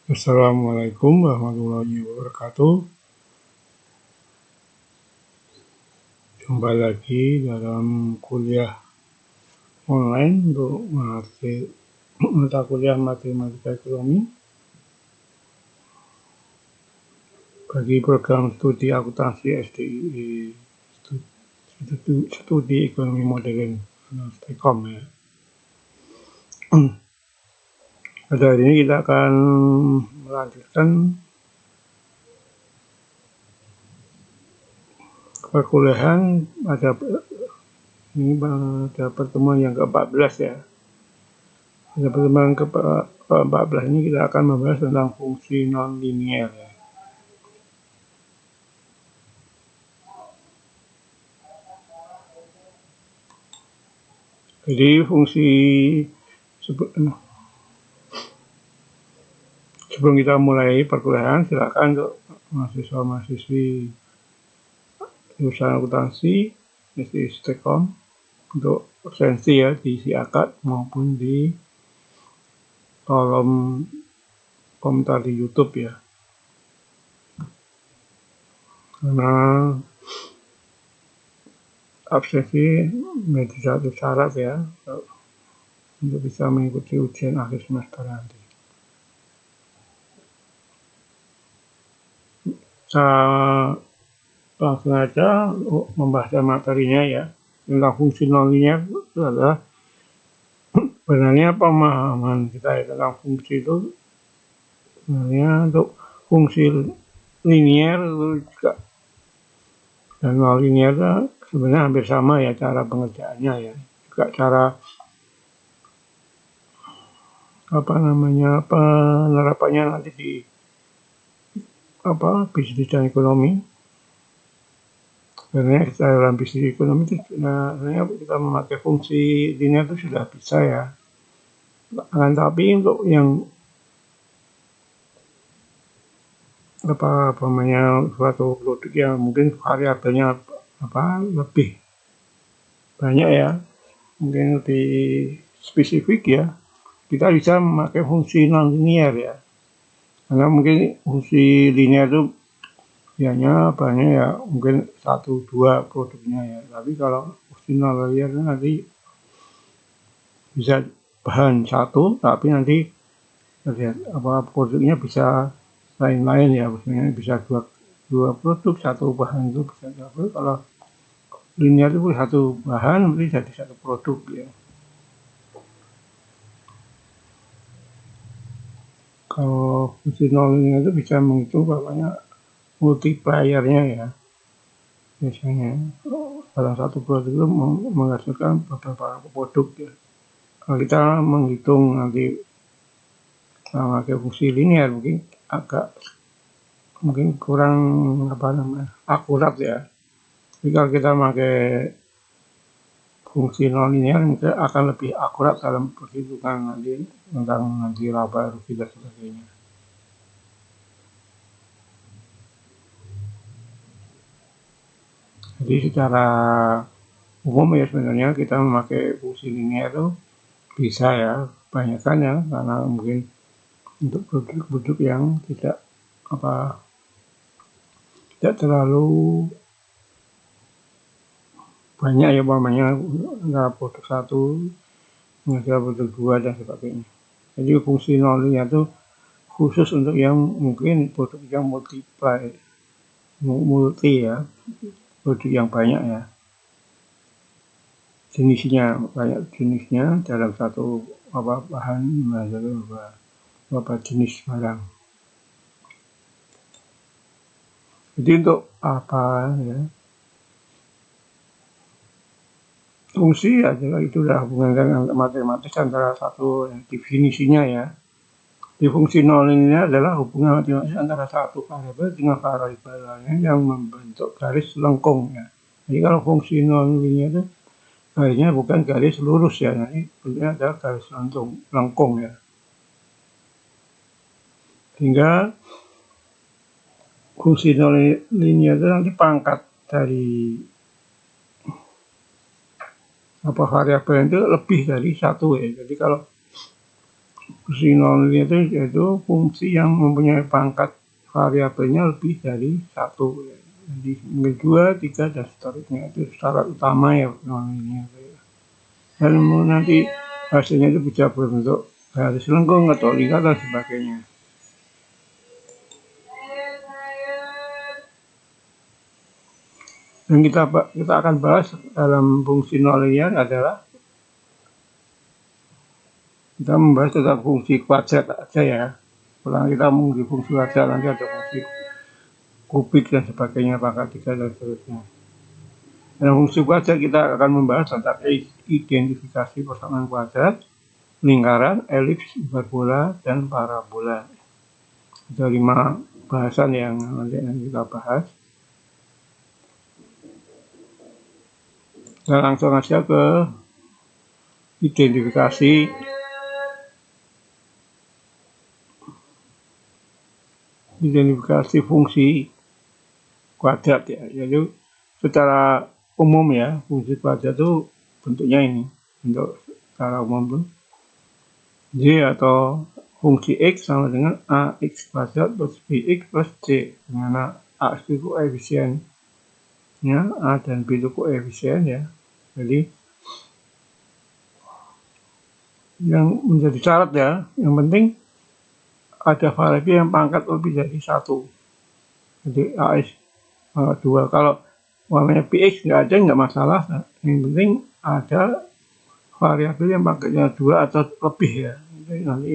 Assalamualaikum warahmatullahi wabarakatuh. Jumpa lagi dalam kuliah online untuk mata kuliah matematika ekonomi bagi program studi akuntansi SDIE, studi ekonomi modern STEKOM ya. Pada hari ini kita akan melanjutkan perkuliahan pada pertemuan yang ke-14 ya. Pada pertemuan ke-14 ini kita akan membahas tentang fungsi non-linear ya. Jadi fungsi sebelum kita mulai perkuliahan, silakan untuk mahasiswa-mahasiswi jurusan akuntansi di STEKOM untuk absensi ya diisi akad maupun di kolom komentar di YouTube ya. Karena absensi menjadi satu syarat ya untuk bisa mengikuti ujian akhir semester nanti. Langsung aja membahas materinya ya. Tentang fungsi non-linear itu adalah sebenarnya pemahaman kita ya, tentang fungsi itu sebenarnya untuk fungsi linear itu juga dan non-linear itu sebenarnya hampir sama ya cara pengerjaannya ya, juga cara penerapannya nanti di bisnis dan ekonomi. Sebenarnya dalam bisnis ekonomi itu sebenarnya kita memakai fungsi linear itu sudah bisa ya. Tapi untuk yang suatu produk yang mungkin variabelnya lebih banyak ya, mungkin lebih spesifik ya, kita bisa memakai fungsi non-linear ya. Karena mungkin fungsi linear itu biasanya banyak ya, mungkin 1-2 produknya ya. Tapi kalau fungsi non-linear itu nanti bisa bahan satu, tapi nanti produknya bisa lain-lain ya, maksudnya bisa dua produk, satu bahan itu bisa satu. Kalau linear itu satu bahan berarti jadi satu produk ya. Kalau fungsi non-linear itu bisa menghitung bapaknya multipliernya ya. Biasanya dalam satu produk itu menghasilkan beberapa produk ya. Kalau kita menghitung nanti pakai fungsi linear mungkin kurang akurat ya. Jadi kalau kita pakai fungsi non-linear mungkin akan lebih akurat dalam perhitungan nanti laba rugi dan sebagainya. Jadi secara umum ya sebenarnya kita memakai fungsi linear itu bisa ya, kebanyakan ya, karena mungkin untuk produk-produk yang tidak terlalu banyak ya, nggak produk satu menghasilkan produk dua dan sebagainya. Jadi fungsi non-linear itu khusus untuk yang mungkin produk yang multi ya, produk yang banyak ya, banyak jenisnya dalam satu bahan menghasilkan beberapa jenis barang. Jadi untuk ya, fungsi adalah itu adalah hubungan dengan matematis antara satu definisinya ya. Di fungsi non-linear adalah hubungan matematis antara satu variabel dengan variabel lainnya yang membentuk garis lengkung ya. Jadi kalau fungsi non-linear itu garisnya bukan garis lurus ya, nanti bentuknya adalah garis lengkung ya. Sehingga fungsi non-linear itu nanti pangkat dari variabel itu lebih dari satu ya. Jadi kalau Fungsi nonlinear itu yaitu fungsi yang mempunyai pangkat variabelnya lebih dari satu. Jadi dua, tiga, dan seterusnya. Itu syarat utama ya nonlinear. Dan nanti hasilnya itu bisa berbentuk garis lengkung atau lingkar dan sebagainya. Dan kita akan bahas dalam fungsi nonlinear adalah kita membahas tentang fungsi kuadrat aja ya. Kalau kita menguji fungsi kuadrat nanti ada fungsi kubik dan sebagainya, pangkat 3 dan seterusnya. Dalam fungsi kuadrat kita akan membahas tentang identifikasi persamaan kuadrat, lingkaran, elips, hiperbola, dan parabola. Ada 5 bahasan yang nanti kita bahas. Dan langsung aja ke identifikasi fungsi kuadrat ya. Jadi secara umum ya, fungsi kuadrat itu bentuknya ini. Bentuk secara umum itu Y atau fungsi X sama dengan AX kuadrat plus BX plus C, dimana A itu koefisien ya, A dan B itu koefisien ya. Jadi yang menjadi syarat ya, yang penting ada variabel yang pangkat lebih dari 1. Jadi AX 2. Kalau umpamanya BX nggak ada, nggak masalah. Yang penting ada variabel yang pangkatnya 2 atau lebih ya. Jadi nanti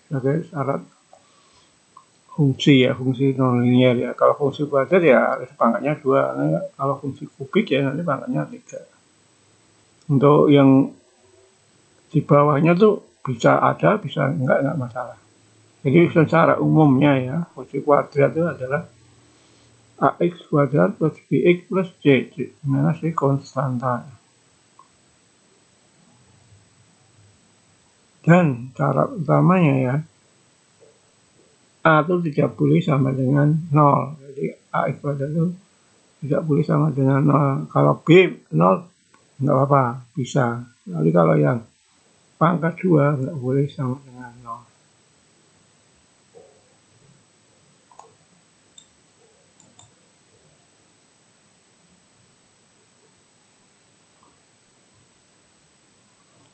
sebagai syarat fungsi ya, fungsi nonlinear ya. Kalau fungsi kuadrat ya harus pangkatnya 2. Kalau fungsi kubik ya nanti pangkatnya 3. Untuk yang di bawahnya tuh bisa ada, bisa enggak masalah. Jadi secara umumnya ya, fungsi kuadrat itu adalah AX kuadrat plus BX plus C, dimana C konstanta. Dan cara utamanya ya, A itu tidak boleh sama dengan 0. Jadi AX kuadrat itu tidak boleh sama dengan 0. Kalau B 0 nggak apa-apa, bisa. Tapi kalau yang pangkat 2 nggak boleh sama dengan 0.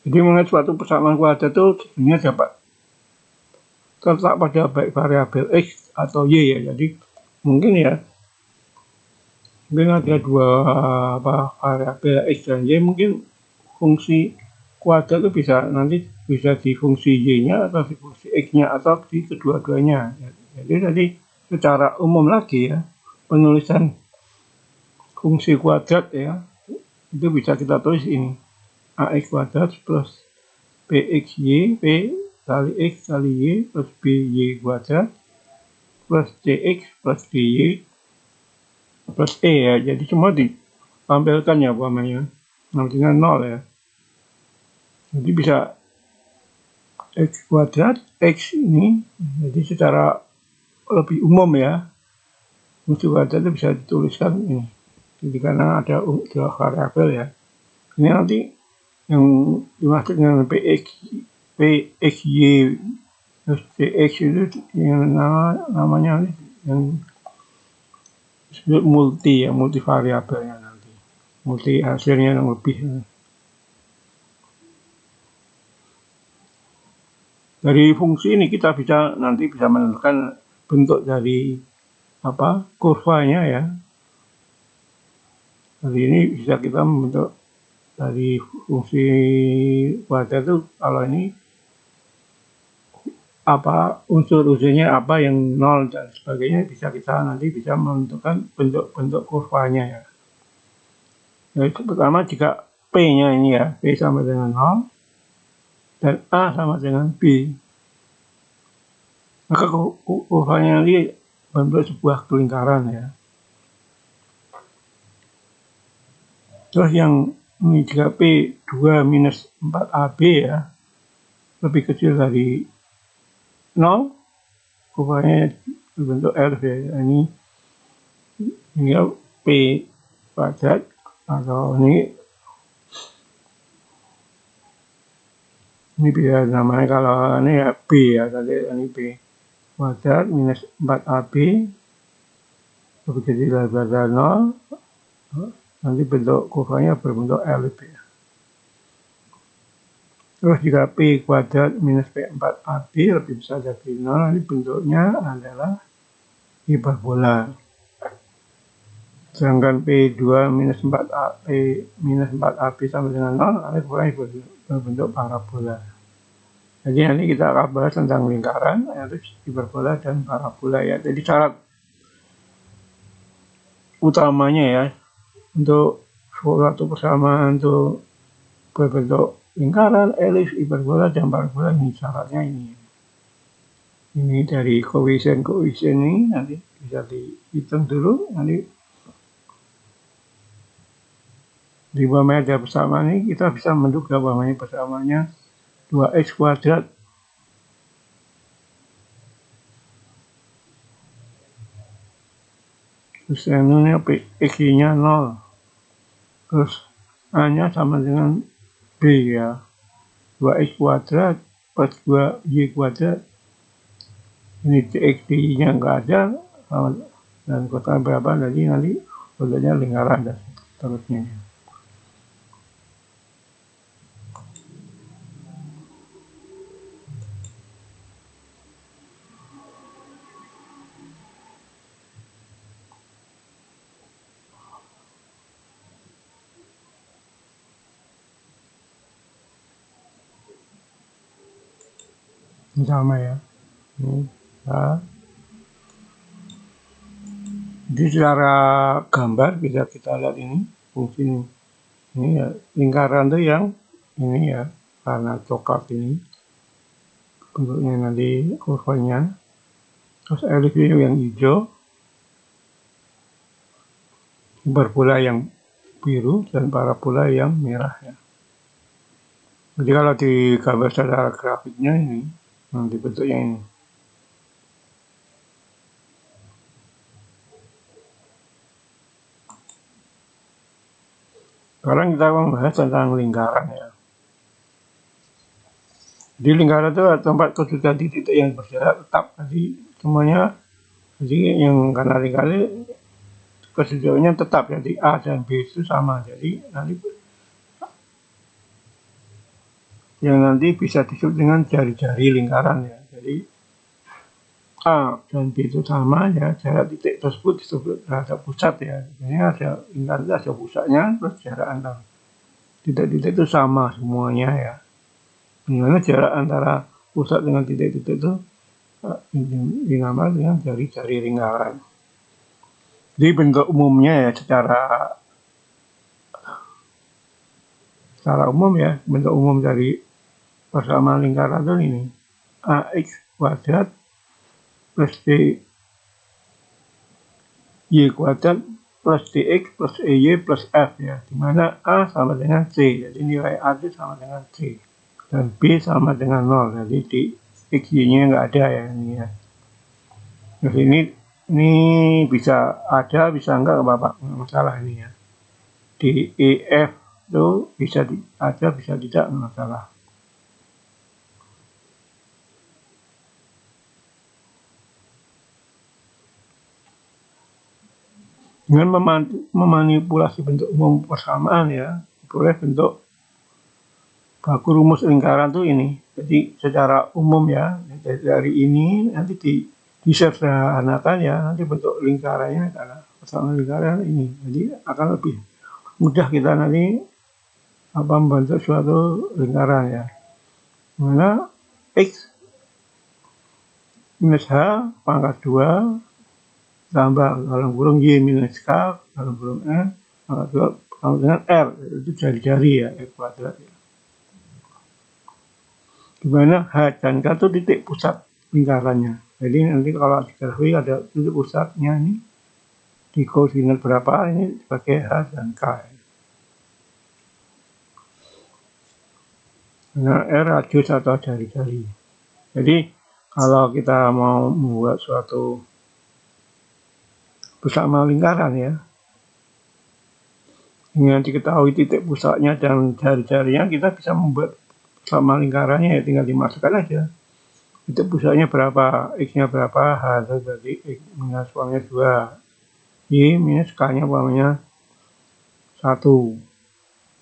Jadi mengenai suatu persamaan kuadrat itu sebenarnya dapat terletak pada baik variabel X atau Y ya. Jadi mungkin ada dua variabel X dan Y, mungkin fungsi kuadrat itu nanti bisa di fungsi Y-nya atau di fungsi X-nya atau di kedua-duanya. Jadi tadi secara umum lagi ya, penulisan fungsi kuadrat ya, itu bisa kita tulis ini. AX kuadrat plus PXY, P kali X kali Y plus BY kuadrat plus CX plus DY plus E ya. Jadi semua ditampilkan ya umpamanya dengan 0 ya. Jadi bisa X kuadrat, X ini, jadi secara lebih umum ya, fungsi kuadrat itu bisa dituliskan ini. Jadi karena ada dua variabel ya. Ini nanti yang dimaksud dengan PXY terus CX itu yang namanya yang disebut multi variabelnya nanti. Multi hasilnya yang lebih. Dari fungsi ini kita nanti bisa menentukan bentuk dari kurvanya ya. Jadi ini bisa kita membentuk dari fungsi kuadrat itu, kalau ini unsur-unsurnya apa yang 0 dan sebagainya, kita nanti bisa menentukan bentuk kurvanya ya. Jadi pertama jika P-nya ini ya, P sama dengan 0 dan A sama dengan B, maka kurvanya ini membentuk sebuah kelingkaran ya. Terus yang ini jika P 2 minus 4AB ya, lebih kecil dari 0, kurvanya berbentuk L ya. Ini P kuadrat atau ini Ini bisa namanya kalau ini ya B ya, tadi ini B kuadrat minus 4AB jadi lebih dari 0, nanti bentuk kurvanya berbentuk ellip ya. Terus jika P kuadrat minus P4AB lebih besar dari 0, nanti bentuknya adalah hiperbola. Sedangkan P2 minus 4AB sama dengan 0, nanti kurvanya berbentuk parabola. Jadi nanti kita akan bahas tentang lingkaran, yaitu hiperbola dan parabola ya. Jadi syarat utamanya ya untuk suatu persamaan untuk berbentuk lingkaran, elips, hiperbola, dan parabola ini syaratnya ini. Ini dari koefisien ini nanti bisa dihitung dulu. Nanti di bawahnya ada persamaan ini kita bisa menduga bahwa persamaannya 2x kuadrat terus ini x-nya 0, terus A-nya sama dengan B ya, 2x kuadrat plus 2y kuadrat, ini x-nya nggak ada, dan kotak berapa, jadi nanti bentuknya lingkaran dan seterusnya. Sama ya. Ini ya. Jadi secara gambar bisa kita lihat ini fungsi ini ya, lingkaran itu yang ini ya, karena coklat ini bentuknya nanti kurvanya, terus elips yang hijau, hiperbola yang biru, dan parabola yang merah ya. Jadi kalau digambar secara grafiknya ini nanti bentuknya ini. Sekarang kita membahas tentang lingkaran ya. Di lingkaran itu ada tempat kedudukan titik yang berjarak tetap. Jadi semuanya, jadi yang karena lingkaran kedudukannya tetap. Jadi A dan B itu sama. Jadi nanti bisa disebut dengan jari-jari lingkaran ya. Jadi A dan B itu sama ya, jarak titik tersebut disebut terhadap pusat ya. Ini ada lingkaran itu ada pusatnya, terus jarak antar titik-titik itu sama semuanya ya. Dimana jarak antara pusat dengan titik-titik itu dinamakan dengan jari-jari lingkaran. Jadi bentuk umumnya ya secara umum ya, bentuk umum dari persamaan lingkaran itu ini AX kuadrat plus Y kuadrat plus DX plus EY plus F ya, dimana A sama dengan C, jadi nilai A itu sama dengan C, dan B sama dengan 0, jadi di XY-nya nggak ada ya ini ya. Terus ini bisa ada, bisa enggak apa-apa, nggak masalah ini ya. Di EF itu bisa ada, bisa tidak, nggak masalah. Dengan memanipulasi bentuk umum persamaan ya, boleh bentuk baku rumus lingkaran tuh ini. Jadi secara umum ya, dari ini nanti disederhanakan ya, nanti bentuk lingkarannya adalah persamaan lingkaran ini. Jadi akan lebih mudah kita nanti membentuk suatu lingkaran ya. Mana X minus H pangkat 2 tambah dalam kurung Y minus K dalam kurung N pangkat 2 sama dengan R, itu jari-jari ya, X kuadrat ya. Dimana H dan K itu titik pusat lingkarannya. Jadi nanti kalau di grafik ada titik pusatnya ini di koordinat berapa, ini sebagai H dan K. Nah, R radius atau jari-jari. Jadi kalau kita mau membuat suatu persamaan lingkaran ya, dengan diketahui titik pusatnya dan jari-jarinya, kita bisa membuat sama lingkarannya ya tinggal dimasukkan aja. Itu pusatnya berapa, X-nya berapa, H itu berarti X minus uangnya 2, Y minus K-nya uangnya 1.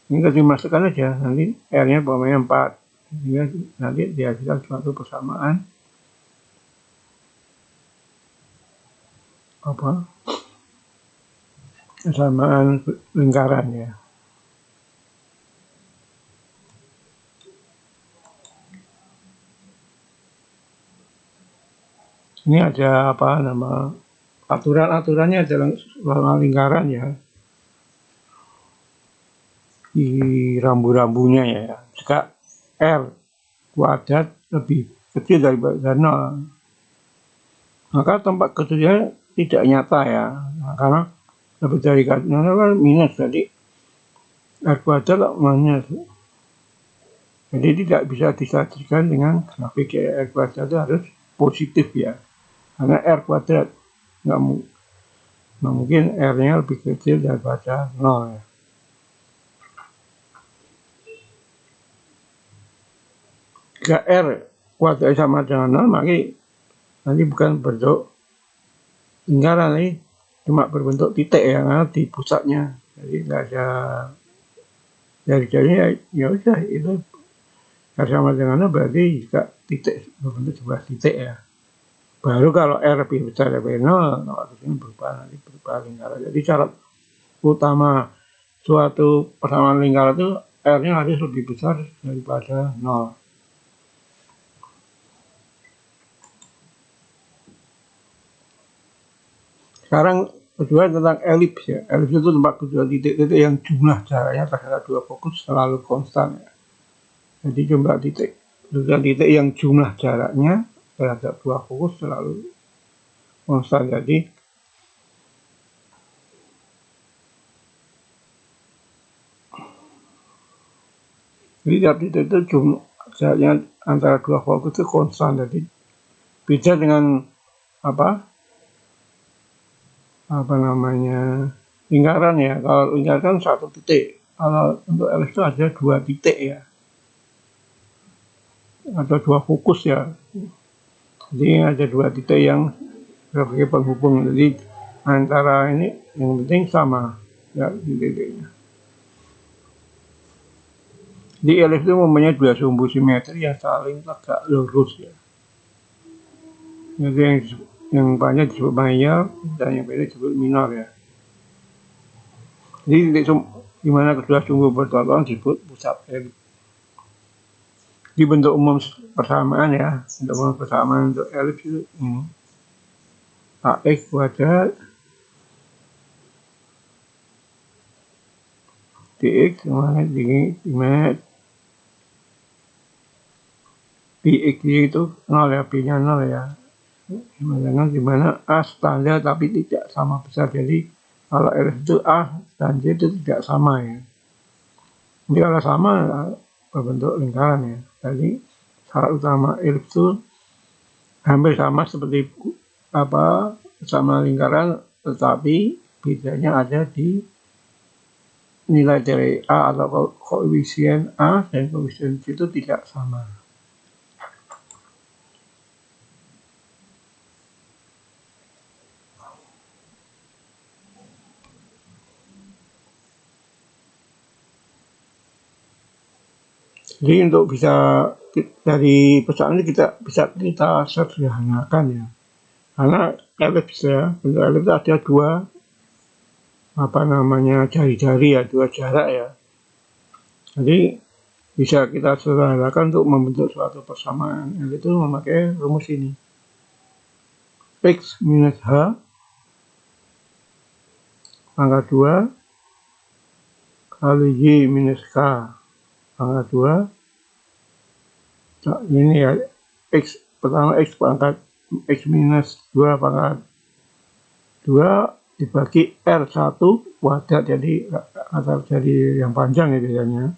Ini kan dimasukkan aja, nanti R-nya uangnya 4. Sehingga nanti dihasilkan suatu persamaan persamaan lingkaran ya. Ini ada nama aturan-aturannya dalam lingkaran ya. Di rambu-rambunya ya. Jika R kuadrat lebih kecil daripada 0, maka tempat kecilnya tidak nyata ya. Karena lebih dari 0 kan minus, jadi R kuadrat minus. Jadi tidak bisa disajikan dengan grafik R kuadrat, itu harus positif ya. Karena R kuadrat nggak mungkin R-nya lebih kecil daripada 0 ya. Jika R kuadrat sama dengan 0, maka nanti bukan bentuk lingkaran, ini cuma berbentuk titik ya, karena di pusatnya. Jadi nggak ada jari-jarinya, ya udah itu R sama dengan 0 berarti jika titik berbentuk sebuah titik ya. Baru kalau R lebih besar dari 0, kalau di sini berubah lingkaran. Jadi syarat utama suatu persamaan lingkaran itu R-nya harus lebih besar daripada 0. Sekarang kedua tentang elips ya. Elips itu tempat kedua titik-titik yang jumlah jaraknya terhadap dua fokus selalu konstan ya. Jadi jumlah titik yang jumlah jaraknya terhadap dua fokus selalu konstan. Jadi tiap titik itu jumlah jaraknya antara dua fokus itu konstan. Jadi beda dengan lingkaran ya. Kalau lingkaran satu titik, kalau untuk elips itu ada dua titik ya, ada dua fokus ya. Jadi ada dua titik yang sebagai penghubung. Jadi antara ini yang penting sama ya titiknya. Di elips itu mempunyai dua sumbu simetri yang saling tegak lurus ya. Jadi yang banyak disebut mayor dan yang pendek disebut minor ya. Jadi titik di mana kedua sumbu bertolak disebut pusat elips. Di bentuk umum persamaan ya, bentuk umum persamaan untuk elips itu ini AX kuadrat dx dimana px itu 0 ya, p-nya 0 ya. Dimana A standar tapi tidak sama besar. Jadi kalau elips itu A dan J itu tidak sama ya. Jadi kalau sama berbentuk lingkaran ya. Jadi syarat utama elips itu hampir sama seperti sama lingkaran, tetapi bedanya ada di nilai dari A atau koefisien A dan koefisien C itu tidak sama. Jadi untuk bisa dari persamaan ini kita sederhanakan ya. Karena elips ya, bentuk elips ada dua jari-jari ya, dua jarak ya. Jadi bisa kita sederhanakan untuk membentuk suatu persamaan, yaitu memakai rumus ini. X minus H pangkat 2 kali Y minus K pangkat 2. Nah, ini ya, pertama X pangkat X minus 2 pangkat 2 dibagi R1 kuadrat, jadi yang panjang ya biasanya.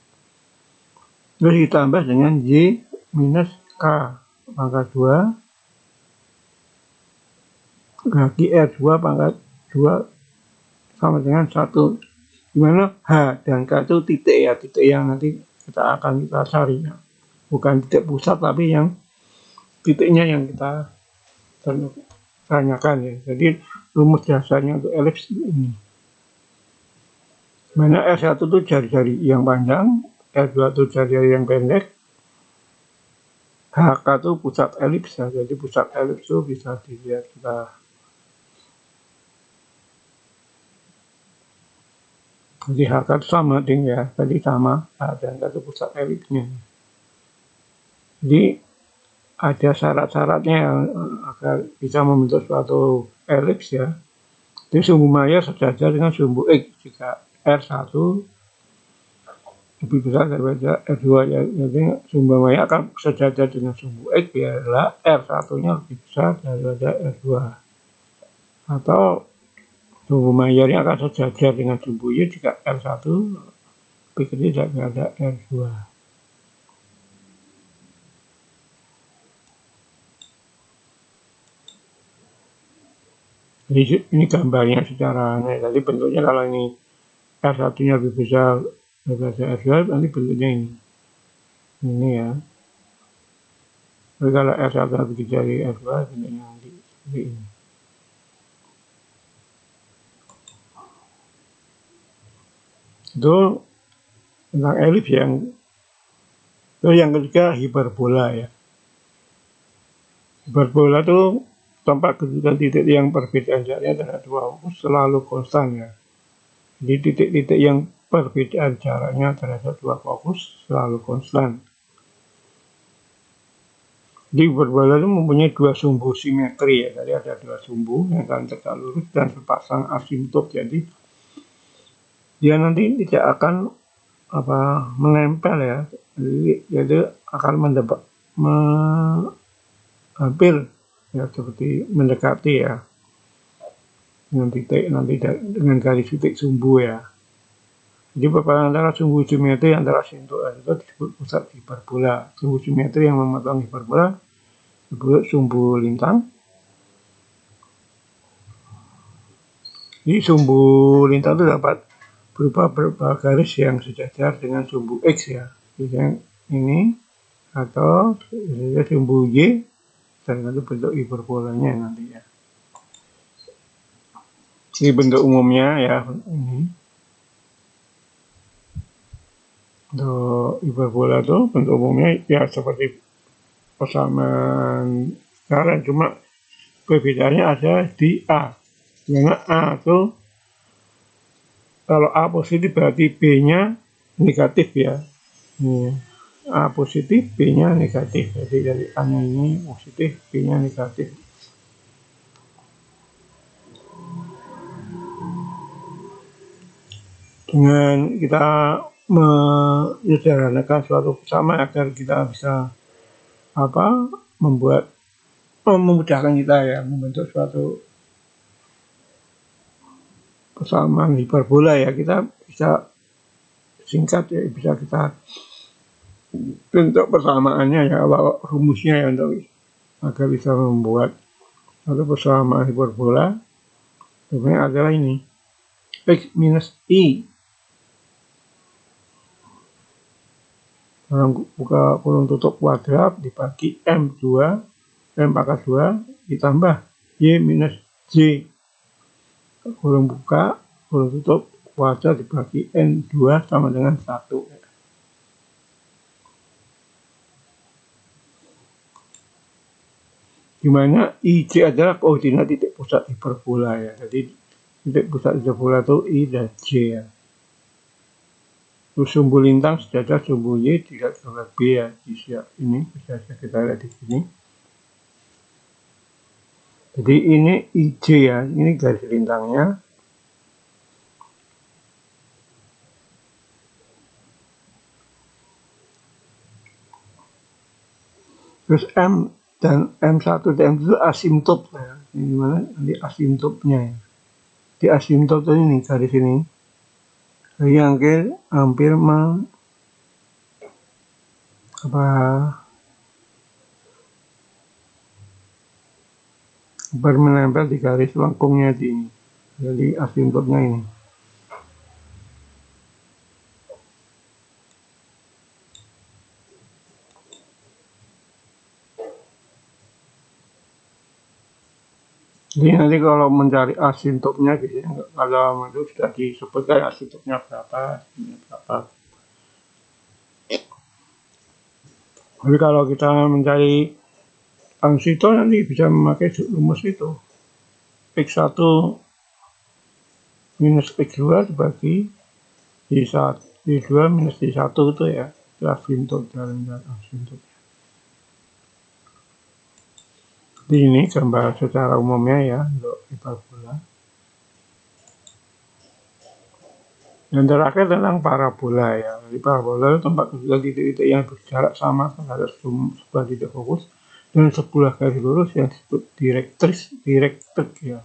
Terus ditambah dengan Y minus K pangkat 2 bagi R2 pangkat 2 sama dengan 1. Dimana H dan K itu titik ya, titik yang nanti kita cari ya. bukan titik pusat tapi yang titiknya yang kita tanyakan ya. Jadi rumus dasarnya untuk elips ini. Mana R1 itu jari-jari yang panjang, R2 itu jari-jari yang pendek, HK itu pusat elips ya. Jadi pusat elips itu bisa dilihat kita. Jadi HK itu sama dengan ya, tadi sama, dan itu pusat elipsnya. Jadi ada syarat-syaratnya agar bisa membentuk suatu elips ya. Jadi sumbu maya sejajar dengan sumbu X jika R1 lebih besar daripada R2 ya. Jadi sumbu maya akan sejajar dengan sumbu X biarlah R1-nya lebih besar daripada R2. Atau sumbu mayanya akan sejajar dengan sumbu Y jika R1 lebih kecil daripada R2. Jadi ini gambarnya secara jadi bentuknya kalau ini R1-nya lebih besar daripada R2, nanti bentuknya ini. Ini ya. Tapi kalau R1 lebih kecil dari R2, bentuknya nanti seperti ini. Itu tentang elips yang terus yang ketiga hiperbola ya. Hiperbola itu tempat kedudukan titik yang perbedaan jaraknya terhadap dua fokus selalu konstan ya. Jadi titik-titik yang perbedaan jaraknya terhadap dua fokus selalu konstan. Jadi hiperbola itu mempunyai dua sumbu simetri ya. Jadi ada dua sumbu yang akan tegak lurus dan berpasang asimptot. Jadi dia nanti tidak akan menempel ya. Jadi akan hampir ya seperti mendekati ya dengan titik nanti dengan garis titik sumbu ya. Jadi perbedaan antara sumbu simetri antara asimptot itu disebut pusat hiperbola. Sumbu simetri yang memotong hiperbola disebut sumbu lintang. Jadi sumbu lintang itu dapat berupa beberapa garis yang sejajar dengan sumbu X ya. Jadi ini atau sumbu Y dan itu bentuk hiperbolanya nanti ya. Ini bentuk umumnya ya ini. Untuk hiperbola itu bentuk umumnya ya seperti persamaan sekarang, cuma perbedaannya ada di A. Karena A itu kalau A positif berarti B-nya negatif ya. Ini A positif, B-nya negatif. Jadi dari A-nya ini positif, B-nya negatif. Dengan kita menyederhanakan suatu persamaan agar kita bisa memudahkan kita ya membentuk suatu persamaan hiperbola ya, kita bisa singkat ya, bisa kita bentuk persamaannya ya, rumusnya ya untuk agar bisa membuat suatu persamaan hiperbola. Sebenarnya adalah ini X minus I buka kurung tutup kuadrat dibagi M2 M pangkat 2 ditambah Y minus J kurung buka kurung tutup kuadrat dibagi N2 sama dengan 1. Dimana IJ adalah koordinat titik pusat hiperbola ya. Jadi titik pusat hiperbola itu I dan J ya. Terus sumbu lintang sejajar sumbu Y tidak dengan B ya. Ini bisa kita lihat di sini. Jadi ini IJ ya, ini garis lintangnya. Terus M dan M1 dan M2 asimptot ya. Ini mana nanti asimptotnya ya. Di asimptot ini garis ini. Yang hampir menempel di garis lengkungnya di ini. Jadi asimptotnya ini. Jadi nanti kalau mencari asintopnya biasanya kalau itu sudah disebutkan asintopnya berapa. Tapi kalau kita mencari asinto nanti bisa memakai rumus itu, X1 minus X2 dibagi Y2 minus Y1 itu ya, itu asintop, jalan asintop. Jadi ini gambar secara umumnya ya untuk hiperbola. Yang terakhir tentang parabola ya. Jadi parabola itu tempat kedudukan titik-titik yang berjarak sama terhadap sebuah titik fokus dan sebuah garis lurus yang disebut direktris ya.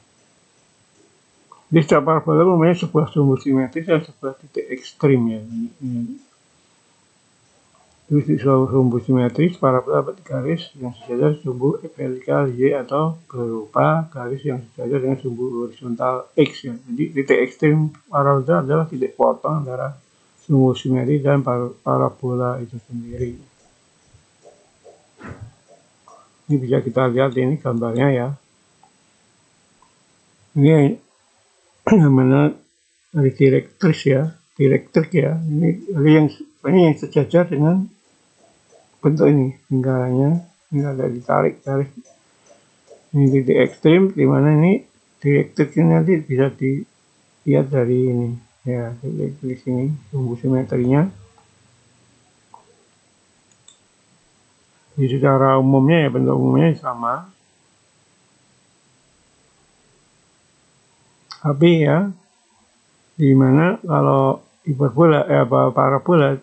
Di setiap parabola mempunyai sebuah sumbu simetris dan sebuah titik ekstrim ya. Di sumbu simetris parabola dapat garis yang sejajar sumbu vertikal Y atau berupa garis yang sejajar dengan sumbu horizontal X ya. Jadi titik ekstrim parabola adalah titik potong antara sumbu simetris dan parabola itu sendiri. Ini bisa kita lihat ini gambarnya ya. Ini namanya direktris ya, direktrik ya. Ini yang sejajar dengan bentuk ini lingkarannya, ini ada ditarik garis. Ini titik ekstrim, di mana ini direktriknya nanti bisa dilihat dari ini ya, di sini sumbu simetrinya. Jadi secara umumnya ya bentuk umumnya sama. Tapi ya, dimana kalau hiperbola parabola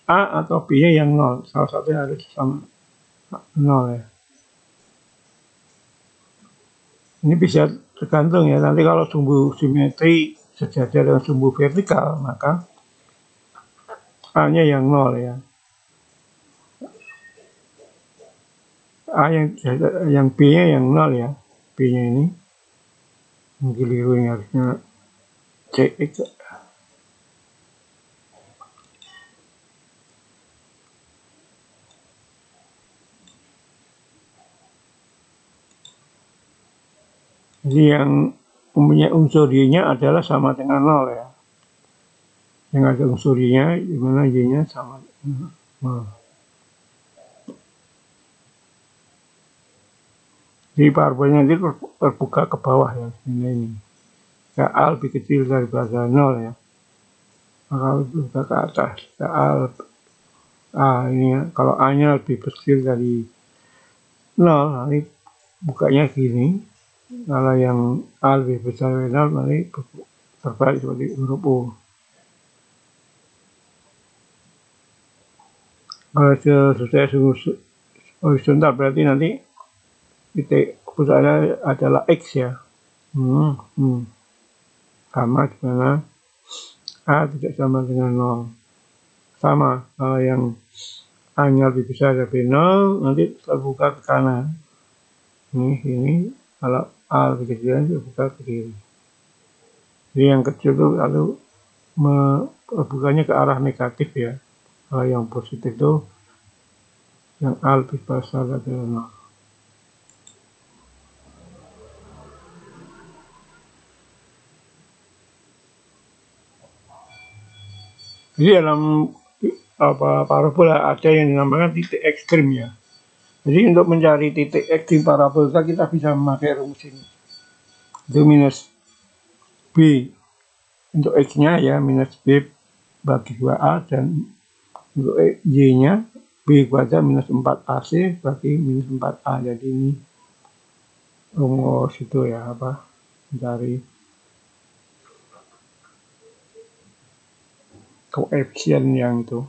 A atau B-nya yang 0, salah satunya harus sama 0 ya. Ini bisa tergantung ya, nanti kalau sumbu simetri sejajar dengan sumbu vertikal, maka A-nya yang 0 ya. A yang B-nya yang 0 ya, B-nya ini. Keliru ini harusnya CX. Jadi yang umumnya unsur Y-nya adalah sama dengan 0 ya. Yang ada unsur Y-nya, di mana Y-nya sama dengan 0. Jadi parabolanya nanti terbuka ke bawah ya, ini. Ya, A lebih kecil daripada 0 ya. Maka terbuka ke atas. Ya, A ini ya, kalau A-nya lebih kecil dari 0, nanti bukanya gini. Kalau yang A lebih besar dari 0, nanti terbalik seperti huruf U. Kalau sesuai horizontal berarti nanti titik pusatnya adalah X ya. Sama dengan A tidak sama dengan 0. Sama, kalau yang A-nya lebih besar dari 0, nanti terbuka ke kanan. Ini kalau A lebih kecil terbuka ke kiri. Jadi yang kecil itu lalu terbukanya ke arah negatif ya. Kalau yang positif itu yang A lebih besar dari 0. Jadi dalam parabola ada yang dinamakan titik ekstrim ya. Jadi untuk mencari titik ekstrim parabola kita bisa memakai rumus ini. Itu minus B untuk X-nya ya, minus B bagi 2A, dan untuk Y-nya B kuadrat minus 4AC bagi minus 4A. Jadi ini rumus itu ya, mencari koefisien yang itu.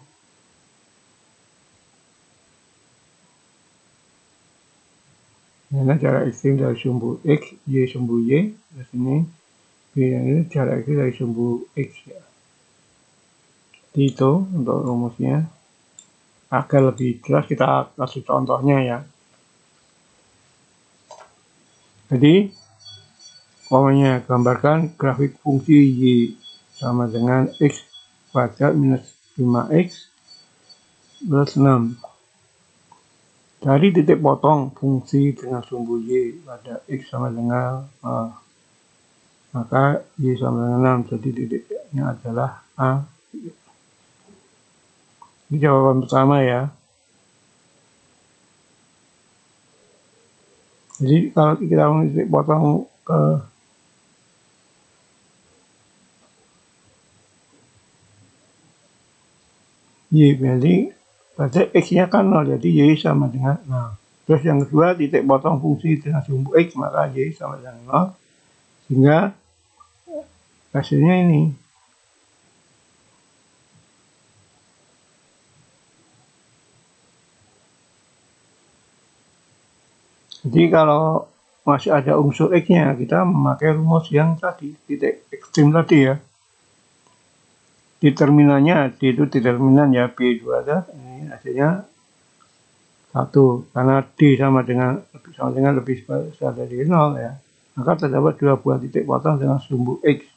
Ini jarak ekstrim dari sumbu X, Y sumbu Y, terus ini B ini jarak ekstrim dari sumbu X ya. Itu untuk rumusnya. Agar lebih jelas kita kasih contohnya ya. Jadi pokoknya gambarkan grafik fungsi Y sama dengan X kuadrat minus 5X plus 6. Dari titik potong fungsi dengan sumbu Y pada X sama dengan maka Y sama dengan 6, jadi titiknya adalah A. Ini jawaban pertama ya. Jadi kalau kita titik potong ke Y, jadi pada X-nya kan 0, jadi Y sama dengan 0. Terus yang kedua, titik potong fungsi dengan sumbu X, maka Y sama dengan 0. Sehingga hasilnya ini. Jadi kalau masih ada unsur X-nya, kita memakai rumus yang tadi, titik ekstrim tadi ya. Determinannya, D itu determinan ya, B2 ada, ini hasilnya 1. Karena D sama dengan lebih besar dari 0 ya. Maka terdapat 2 buah titik potong dengan sumbu X.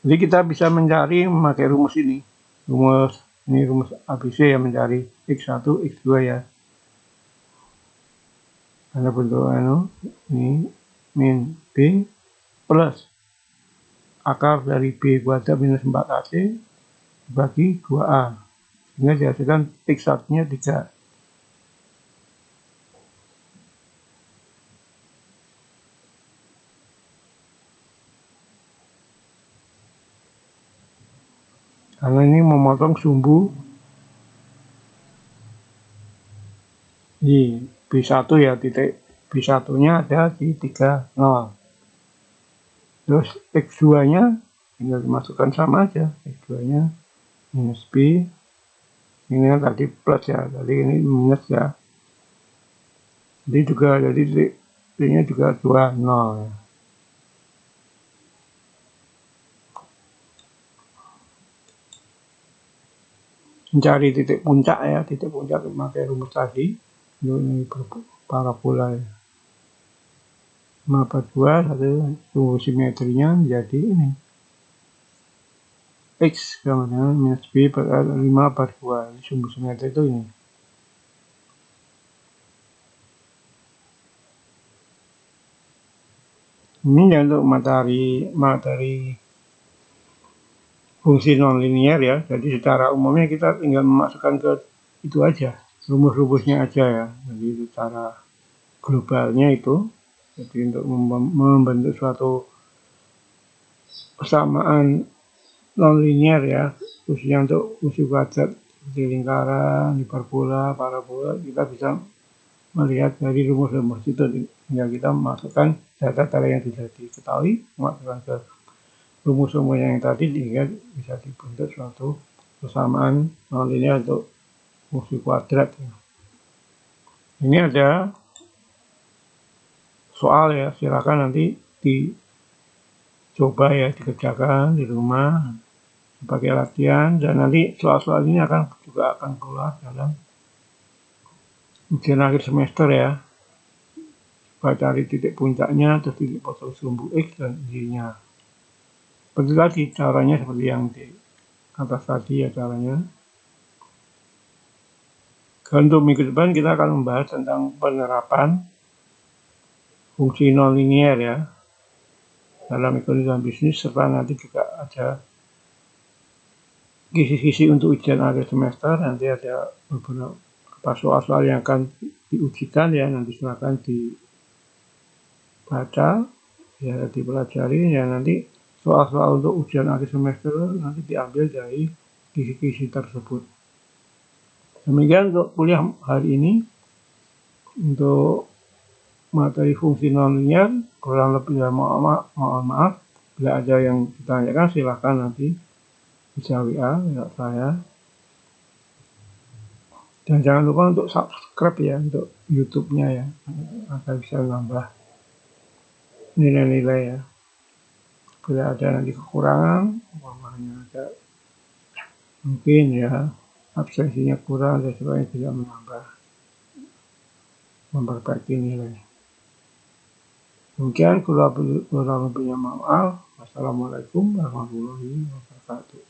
Jadi kita bisa mencari memakai rumus ini. Rumus ABC ya, mencari X1, X2 ya. Karena bentuk ini min B plus akar dari B kuadrat minus 4AC dibagi 2A. Sehingga dihasilkan X1-nya 3. Karena ini memotong sumbu di B1 ya, titik B1-nya ada di 3, 0. Terus X2-nya tinggal dimasukkan sama aja, X2-nya minus B, ini kan tadi plus ya, tadi ini minus ya. Jadi juga, jadi titik-nya juga 2, 0 ya. Mencari titik puncak ya, titik puncak memakai rumus tadi, ini parabola ya. 5/2, sumbu simetrinya menjadi ini X sama dengan minus B per 5/2. Sumbu simetri itu ini. Ini ya untuk materi fungsi nonlinier ya. Jadi secara umumnya kita tinggal memasukkan ke itu aja, rumus-rumusnya aja ya. Jadi secara globalnya itu, jadi untuk membentuk suatu persamaan nonlinier ya, khususnya untuk fungsi kuadrat di lingkaran, hiperbola, parabola, kita bisa melihat dari rumus-rumus itu. Tinggal kita masukkan data-data yang sudah diketahui, masukkan ke rumus-rumus yang tadi, sehingga bisa dibentuk suatu persamaan nonlinier untuk fungsi kuadrat. Ini ada soal ya, silakan nanti dicoba ya, dikerjakan di rumah sebagai latihan, dan nanti soal-soal ini juga akan keluar dalam ujian akhir semester ya. Coba cari titik puncaknya, terus titik potong sumbu X dan Y-nya. Seperti tadi, caranya seperti yang di atas tadi ya caranya. Untuk minggu depan kita akan membahas tentang penerapan fungsi nonlinier ya dalam ekonomi dan bisnis, serta nanti juga ada kisi-kisi untuk ujian akhir semester. Nanti ada beberapa soal-soal yang akan diujikan ya, nanti silakan dibaca ya, dipelajari ya. Nanti soal-soal untuk ujian akhir semester nanti diambil dari kisi-kisi tersebut. Demikian untuk kuliah hari ini. Untuk materi fungsi nonlinier kurang lebih ya mohon maaf. Bila ada yang ditanyakan silahkan nanti bisa WA saya. Dan jangan lupa untuk subscribe ya untuk YouTube-nya ya, agar bisa nambah nilai-nilai ya. Bila ada nanti kekurangan, umpamanya ada mungkin ya absensinya kurang dan sebagainya, tidak memperbaiki nilai. Demikian, kurang lebihnya maaf. Wassalamualaikum warahmatullahi wabarakatuh.